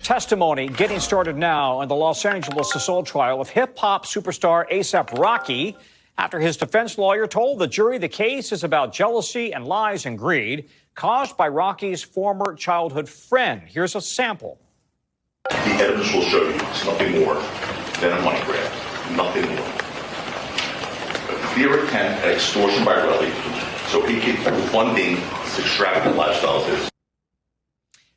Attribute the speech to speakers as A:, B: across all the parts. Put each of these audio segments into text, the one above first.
A: Testimony getting started now in the Los Angeles assault trial of hip-hop superstar A$AP Rocky after his defense lawyer told the jury the case is about jealousy and lies and greed caused by Rocky's former childhood friend. Here's a sample.
B: The evidence will show you it's nothing more than a money grab. Nothing more. A clear intent at extortion by Relly so he can funding this extravagant lifestyle of his.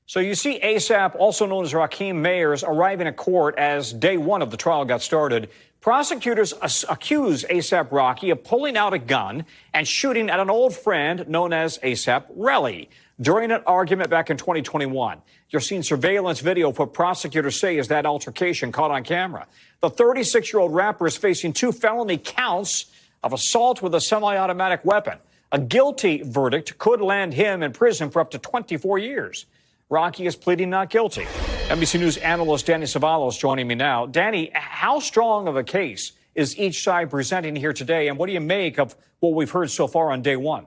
A: So you see A$AP, also known as Rakim Mayers, arriving at court as day one of the trial got started. Prosecutors accuse A$AP Rocky of pulling out a gun and shooting at an old friend known as A$AP Relly during an argument back in 2021. You're seeing surveillance video of what prosecutors say is that altercation caught on camera. The 36-year-old rapper is facing 2 felony counts of assault with a semi-automatic weapon. A guilty verdict could land him in prison for up to 24 years. Rocky is pleading not guilty. NBC News analyst Danny Cevallos joining me now. Danny, how strong of a case is each side presenting here today, and what do you make of what we've heard so far on day one?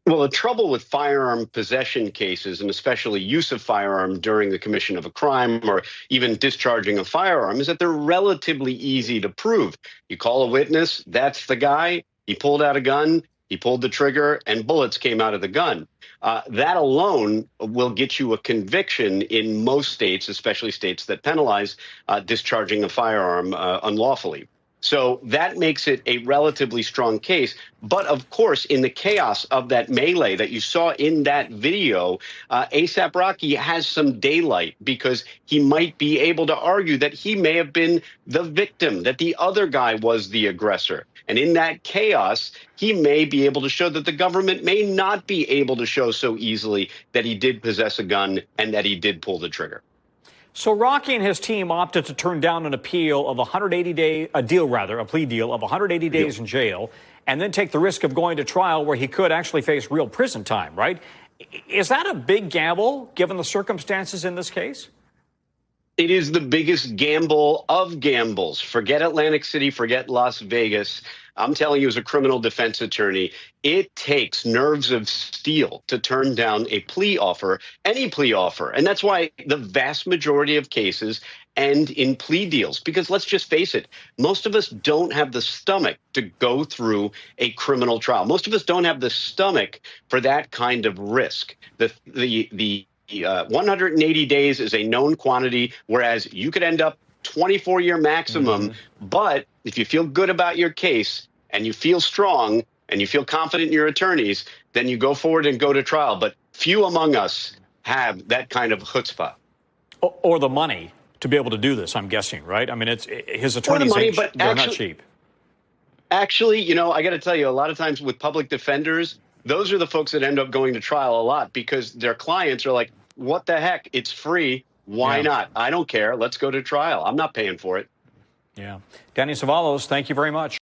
C: Well, the trouble with firearm possession cases, and especially use of firearm during the commission of a crime or even discharging a firearm, is that they're relatively easy to prove. You call a witness, that's the guy, he pulled out a gun, he pulled the trigger, and bullets came out of the gun. That alone will get you a conviction in most states, especially states that penalize discharging a firearm unlawfully. So that makes it a relatively strong case. But of course, in the chaos of that melee that you saw in that video, A$AP Rocky has some daylight because he might be able to argue that he may have been the victim, that the other guy was the aggressor. And in that chaos, he may be able to show that the government may not be able to show so easily that he did possess a gun and that he did pull the trigger.
A: So Rocky and his team opted to turn down an appeal of a plea deal of 180 days in jail, and then take the risk of going to trial where he could actually face real prison time, right? Is that a big gamble, given the circumstances in this case?
C: It is the biggest gamble of gambles. Forget Atlantic City, forget Las Vegas. I'm telling you, as a criminal defense attorney, it takes nerves of steel to turn down a plea offer, any plea offer. And that's why the vast majority of cases end in plea deals. Because let's just face it, most of us don't have the stomach to go through a criminal trial. Most of us don't have the stomach for that kind of risk. The 180 days is a known quantity, whereas you could end up 24-year maximum. But if you feel good about your case and you feel strong and you feel confident in your attorneys, then you go forward and go to trial. But few among us have that kind of chutzpah.
A: Or the money to be able to do this, I'm guessing, right? I mean, it's his attorneys, they're not cheap.
C: Actually, you know, I got to tell you, a lot of times with public defenders, those are the folks that end up going to trial a lot because their clients are like, what the heck? It's free. Why not? I don't care. Let's go to trial. I'm not paying for it.
A: Yeah. Danny Cevallos, thank you very much.